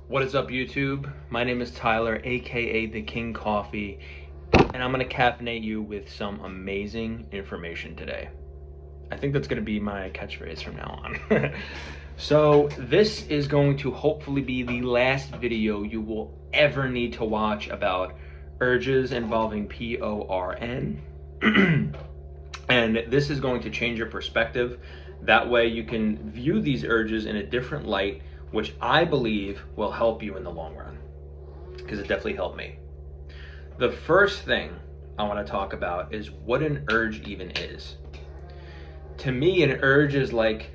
What is up, YouTube? My name is Tyler, aka The King Coffee, and I'm going to caffeinate you with some amazing information today. I think that's going to be my catchphrase from now on. So, this is going to hopefully be the last video you will ever need to watch about urges involving PORN. And this is going to change your perspective. That way, you can view these urges in a different light, which I believe will help you in the long run, because it definitely helped me. The first thing I want to talk about is what an urge even is. To me, an urge is like,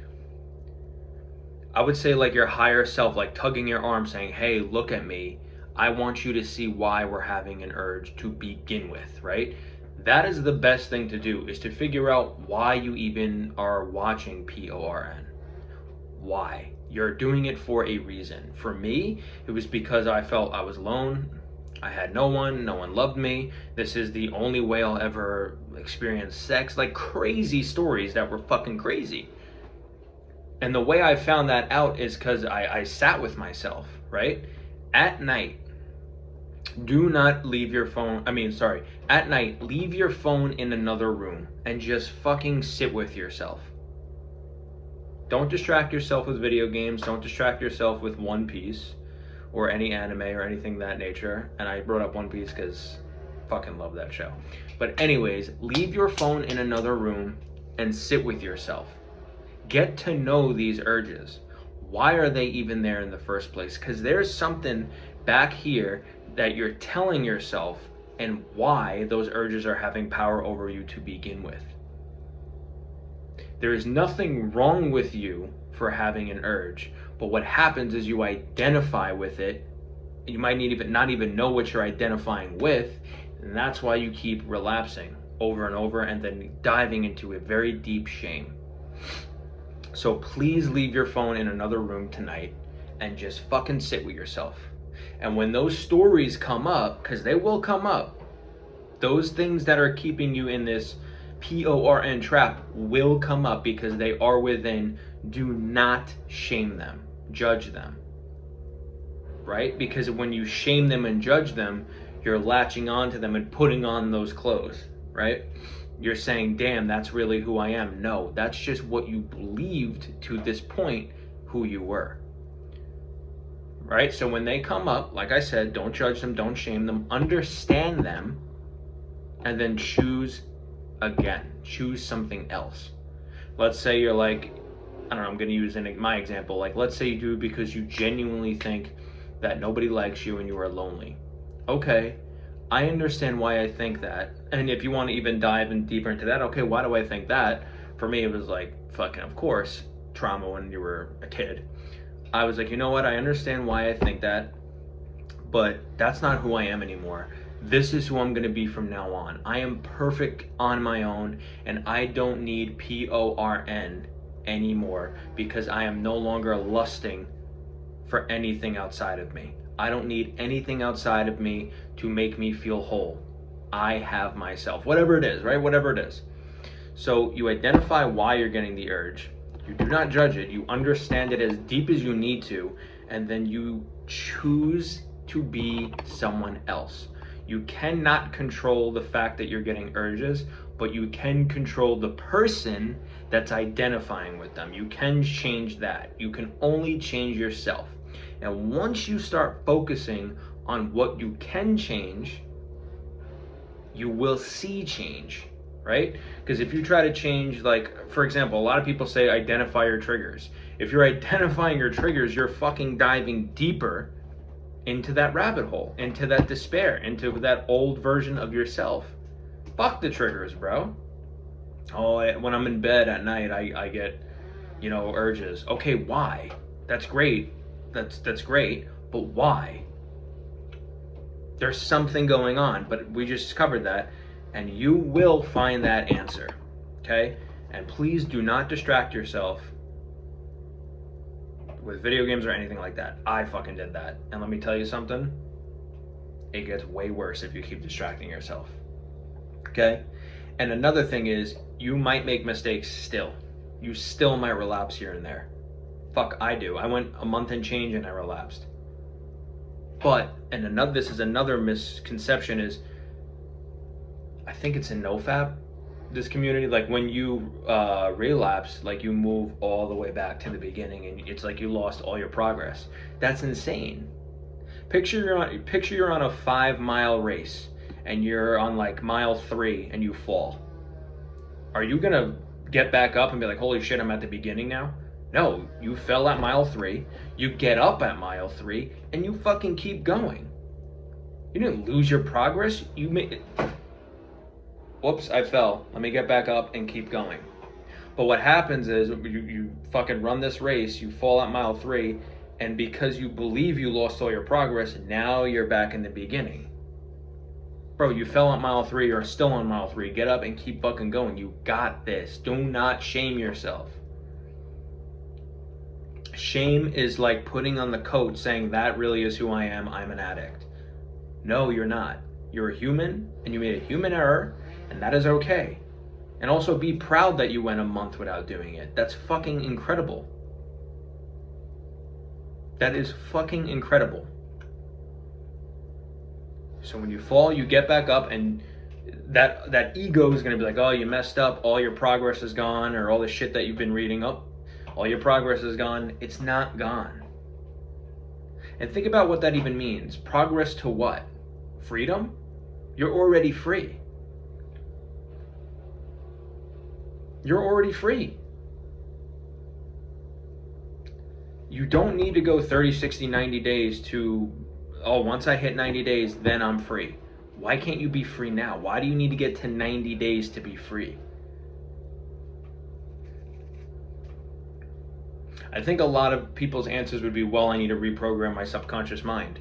I would say like your higher self, like tugging your arm saying, hey, look at me. I want you to see why we're having an urge to begin with, right? That is the best thing to do, is to figure out why you even are watching PORN. Why? You're doing it for a reason. For me, it was because I felt I was alone. I had no one loved me. This is the only way I'll ever experience sex. Like crazy stories that were fucking crazy. And the way I found that out is because I sat with myself, right? At night, do not leave your phone. At night, leave your phone in another room and just fucking sit with yourself. Don't distract yourself with video games. Don't distract yourself with One Piece or any anime or anything of that nature. And I brought up One Piece because fucking love that show. But anyways, leave your phone in another room and sit with yourself. Get to know these urges. Why are they even there in the first place? Because there's something back here that you're telling yourself and why those urges are having power over you to begin with. There is nothing wrong with you for having an urge, but what happens is you identify with it. You might not even know what you're identifying with, and that's why you keep relapsing over and over and then diving into a very deep shame. So please leave your phone in another room tonight and just fucking sit with yourself. And when those stories come up, because they will come up, those things that are keeping you in this PORN trap will come up because they are within. Do not shame them, judge them, right? Because when you shame them and judge them, you're latching onto them and putting on those clothes, right? You're saying, damn, that's really who I am. No, that's just what you believed to this point who you were, right? So when they come up, like I said, don't judge them, don't shame them, understand them, and then choose again. Choose something else. Let's say you're like, I don't know, I'm going to use my example. Like, let's say you do it because you genuinely think that nobody likes you and you are lonely. Okay, I understand why I think that. And if you want to even dive in deeper into that, okay, why do I think that? For me, it was like, fucking, of course, trauma when you were a kid. I was like, you know what? I understand why I think that, but that's not who I am anymore. This is who I'm going to be from now on. I am perfect on my own, and I don't need PORN anymore because I am no longer lusting for anything outside of me. I don't need anything outside of me to make me feel whole. I have myself, whatever it is, right? Whatever it is. So you identify why you're getting the urge. You do not judge it. You understand it as deep as you need to, and then you choose to be someone else. You cannot control the fact that you're getting urges, but you can control the person that's identifying with them. You can change that. You can only change yourself. And once you start focusing on what you can change, you will see change, right? Because if you try to change, like, for example, a lot of people say identify your triggers. If you're identifying your triggers, you're fucking diving deeper into that rabbit hole, into that despair, into that old version of yourself. Fuck the triggers, bro. Oh, when I'm in bed at night, I get, urges. Okay, why? That's great. That's great, but why? There's something going on, but we just covered that, and you will find that answer, okay? And please do not distract yourself with video games or anything like that. I fucking did that. And let me tell you something, it gets way worse if you keep distracting yourself. Okay? And another thing is, you might make mistakes still. You still might relapse here and there. Fuck, I do. I went a month and change and I relapsed. But, this is another misconception, is I think it's in NoFap, this community, like when you relapse, like you move all the way back to the beginning, and it's like you lost all your progress. That's insane. Picture you're on a 5-mile race, and you're on like mile 3 and you fall. Are you gonna get back up and be like, holy shit, I'm at the beginning now? No, you fell at mile 3, you get up at mile 3, and you fucking keep going. You didn't lose your progress, you made it. Whoops, I fell. Let me get back up and keep going. But what happens is you fucking run this race, you fall at mile 3, and because you believe you lost all your progress, now you're back in the beginning. Bro, you fell at mile 3, you're still on mile 3. Get up and keep fucking going. You got this. Do not shame yourself. Shame is like putting on the coat saying that really is who I am, I'm an addict. No, you're not. You're a human, and you made a human error, and that is okay. And also be proud that you went a month without doing it. That's fucking incredible. That is fucking incredible. So when you fall, you get back up, and that ego is going to be like, oh, you messed up, all your progress is gone, or all the shit that you've been reading up, all your progress is gone. It's not gone. And think about what that even means. Progress to what? Freedom? You're already free. You're already free. You don't need to go 30, 60, 90 days to, oh, once I hit 90 days, then I'm free. Why can't you be free now? Why do you need to get to 90 days to be free? I think a lot of people's answers would be, well, I need to reprogram my subconscious mind.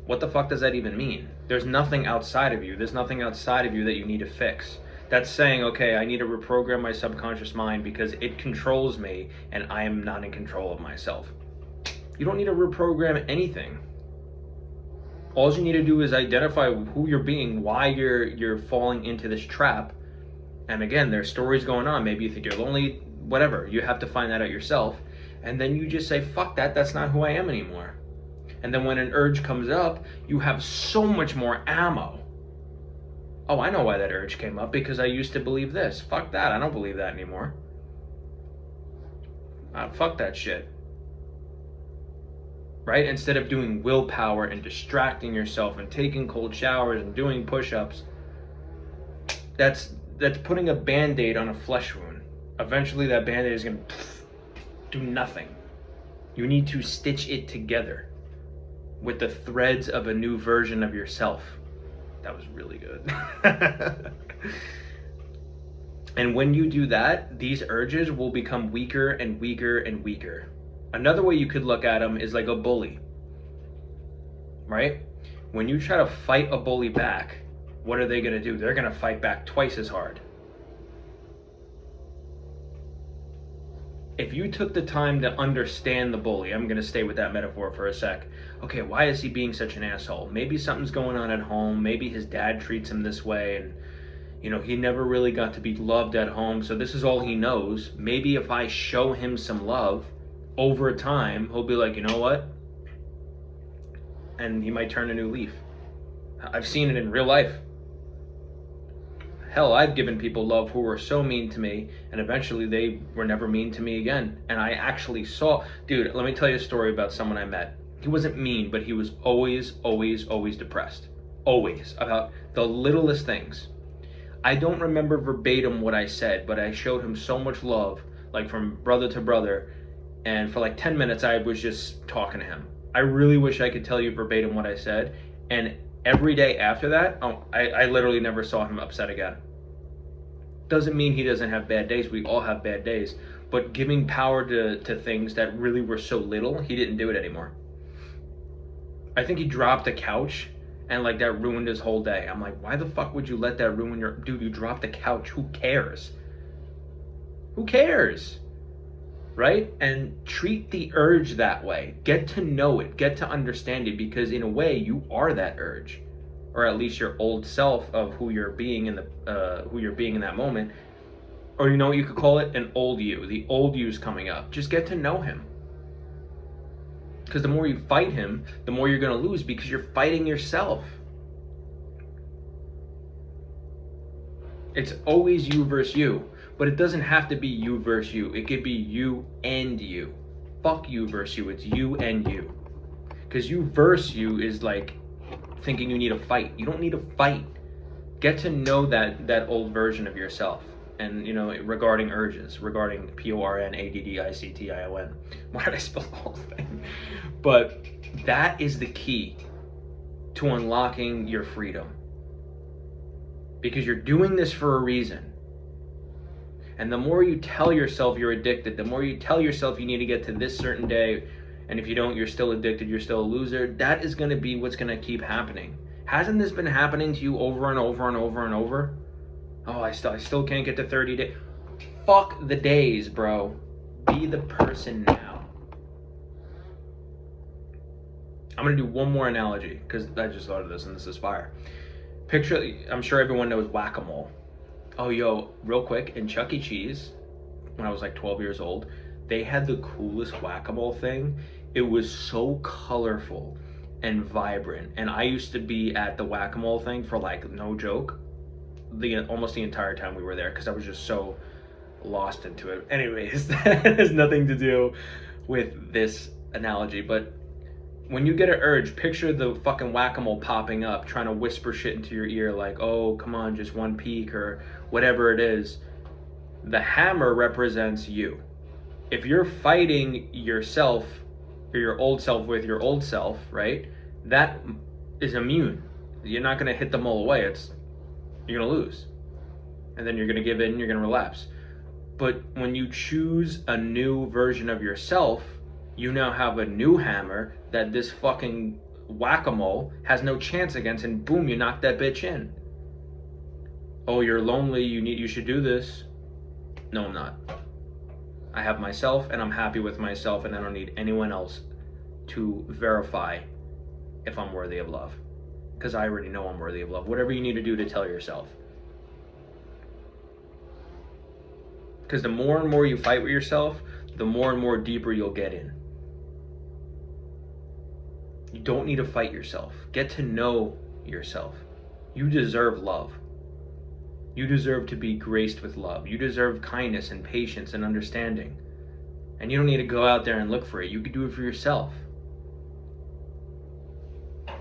What the fuck does that even mean? There's nothing outside of you. There's nothing outside of you that you need to fix. That's saying, okay, I need to reprogram my subconscious mind because it controls me and I am not in control of myself. You don't need to reprogram anything. All you need to do is identify who you're being, why you're falling into this trap. And again, there's stories going on. Maybe you think you're lonely, whatever. You have to find that out yourself. And then you just say, fuck that, that's not who I am anymore. And then when an urge comes up, you have so much more ammo. Oh, I know why that urge came up, because I used to believe this. Fuck that, I don't believe that anymore. Fuck that shit. Right? Instead of doing willpower and distracting yourself and taking cold showers and doing push-ups, that's putting a Band-Aid on a flesh wound. Eventually that Band-Aid is going to do nothing. You need to stitch it together with the threads of a new version of yourself. That was really good. And when you do that, these urges will become weaker and weaker and weaker. Another way you could look at them is like a bully, right? When you try to fight a bully back, what are they going to do? They're going to fight back twice as hard. If you took the time to understand the bully, I'm going to stay with that metaphor for a sec. Okay, why is he being such an asshole? Maybe something's going on at home. Maybe his dad treats him this way, and he never really got to be loved at home, so this is all he knows. Maybe if I show him some love, over time, he'll be like, you know what? And he might turn a new leaf. I've seen it in real life. Hell, I've given people love who were so mean to me, and eventually they were never mean to me again. And I actually saw, dude, let me tell you a story about someone I met. He wasn't mean, but he was always, always, always depressed. Always. About the littlest things. I don't remember verbatim what I said, but I showed him so much love, like from brother to brother, and for like 10 minutes I was just talking to him. I really wish I could tell you verbatim what I said, and every day after that, I literally never saw him upset again. Doesn't mean he doesn't have bad days. We all have bad days. But giving power to things that really were so little, he didn't do it anymore. I think he dropped a couch, and like that ruined his whole day. I'm like, why the fuck would you let that ruin your... Dude, you dropped the couch. Who cares? Who cares? Right? And treat the urge that way. Get to know it. Get to understand it, because in a way, you are that urge. Or at least your old self of who you're being in that moment. Or you know what you could call it? An old you. The old you's coming up. Just get to know him. Because the more you fight him, the more you're going to lose, because you're fighting yourself. It's always you versus you. But it doesn't have to be you versus you. It could be you and you. Fuck you versus you. It's you and you. Because you versus you is like thinking you need a fight. You don't need a fight. Get to know that old version of yourself. And, you know, regarding urges, regarding PORNADDICTION. Why did I spell the whole thing? But that is the key to unlocking your freedom. Because you're doing this for a reason. And the more you tell yourself you're addicted, the more you tell yourself you need to get to this certain day, and if you don't, you're still addicted, you're still a loser, that is going to be what's going to keep happening. Hasn't this been happening to you over and over and over and over? Oh, I still can't get to 30 days. Fuck the days, bro. Be the person now. I'm going to do one more analogy, because I just thought of this, and this is fire. Picture, I'm sure everyone knows whack-a-mole. Oh, yo, real quick, in Chuck E. Cheese, when I was like 12 years old, they had the coolest whack-a-mole thing. It was so colorful and vibrant. And I used to be at the whack-a-mole thing for, like, no joke, almost the entire time we were there, because I was just so lost into it. Anyways, that has nothing to do with this analogy, but when you get an urge, picture the fucking whack-a-mole popping up, trying to whisper shit into your ear like, oh, come on, just one peek, or whatever it is. The hammer represents you. If you're fighting yourself, or your old self with your old self, right, that is immune. You're not going to hit the mole away. You're going to lose. And then you're going to give in, you're going to relapse. But when you choose a new version of yourself, you now have a new hammer that this fucking whack-a-mole has no chance against, and boom, you knock that bitch in. Oh, you're lonely, you should do this. No, I'm not. I have myself, and I'm happy with myself, and I don't need anyone else to verify if I'm worthy of love. Because I already know I'm worthy of love. Whatever you need to do to tell yourself. Because the more and more you fight with yourself, the more and more deeper you'll get in. You don't need to fight yourself. Get to know yourself. You deserve love. You deserve to be graced with love. You deserve kindness and patience and understanding. And you don't need to go out there and look for it. You can do it for yourself.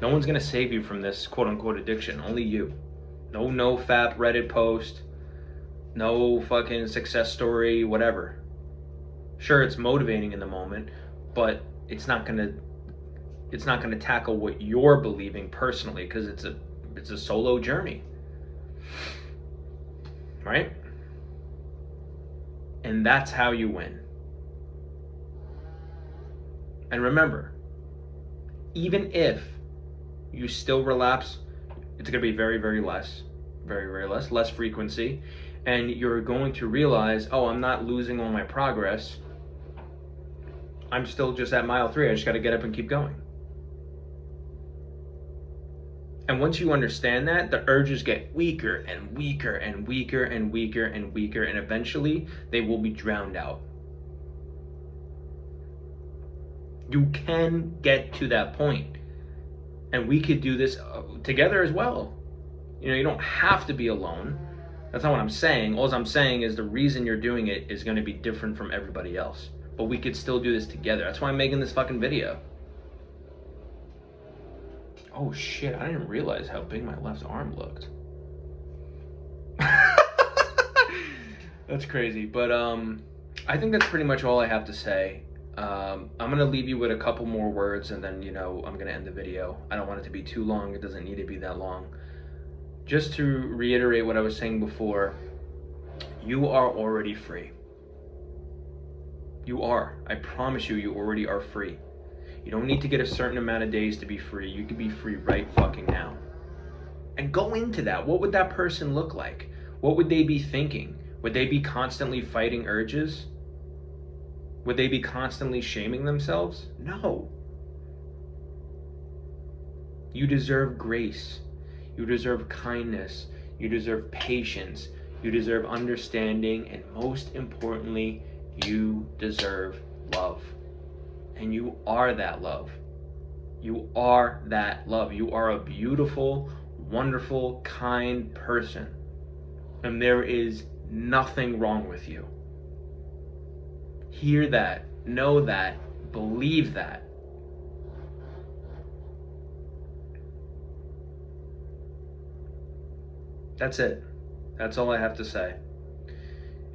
No one's going to save you from this quote-unquote addiction. Only you. No NoFap Reddit post. No fucking success story, whatever. Sure, it's motivating in the moment, but it's not going to tackle what you're believing personally, because it's a solo journey. Right? And that's how you win. And remember, even if you still relapse, it's going to be very, very less. Very, very less frequency. And you're going to realize, oh, I'm not losing all my progress. I'm still just at mile 3. I just got to get up and keep going. And once you understand that, the urges get weaker and weaker and weaker and weaker and weaker, and eventually they will be drowned out. You can get to that point. And we could do this together as well. You know, you don't have to be alone. That's not what I'm saying. All I'm saying is the reason you're doing it is going to be different from everybody else. But we could still do this together. That's why I'm making this fucking video. Oh shit, I didn't realize how big my left arm looked. That's crazy. But I think that's pretty much all I have to say. I'm going to leave you with a couple more words, and then, you know, I'm going to end the video. I don't want it to be too long. It doesn't need to be that long. Just to reiterate what I was saying before, you are already free. You are. I promise you, you already are free. You don't need to get a certain amount of days to be free. You can be free right fucking now. And go into that. What would that person look like? What would they be thinking? Would they be constantly fighting urges? Would they be constantly shaming themselves? No. You deserve grace. You deserve kindness. You deserve patience. You deserve understanding. And most importantly, you deserve love. And you are that love. You are that love. You are a beautiful, wonderful, kind person. And there is nothing wrong with you. Hear that, know that, believe that. That's it. That's all I have to say.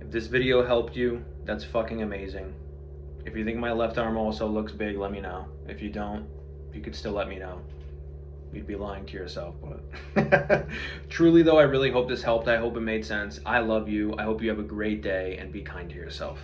If this video helped you, that's fucking amazing. If you think my left arm also looks big, let me know. If you don't, you could still let me know. You'd be lying to yourself, but truly though, I really hope this helped. I hope it made sense. I love you. I hope you have a great day and be kind to yourself.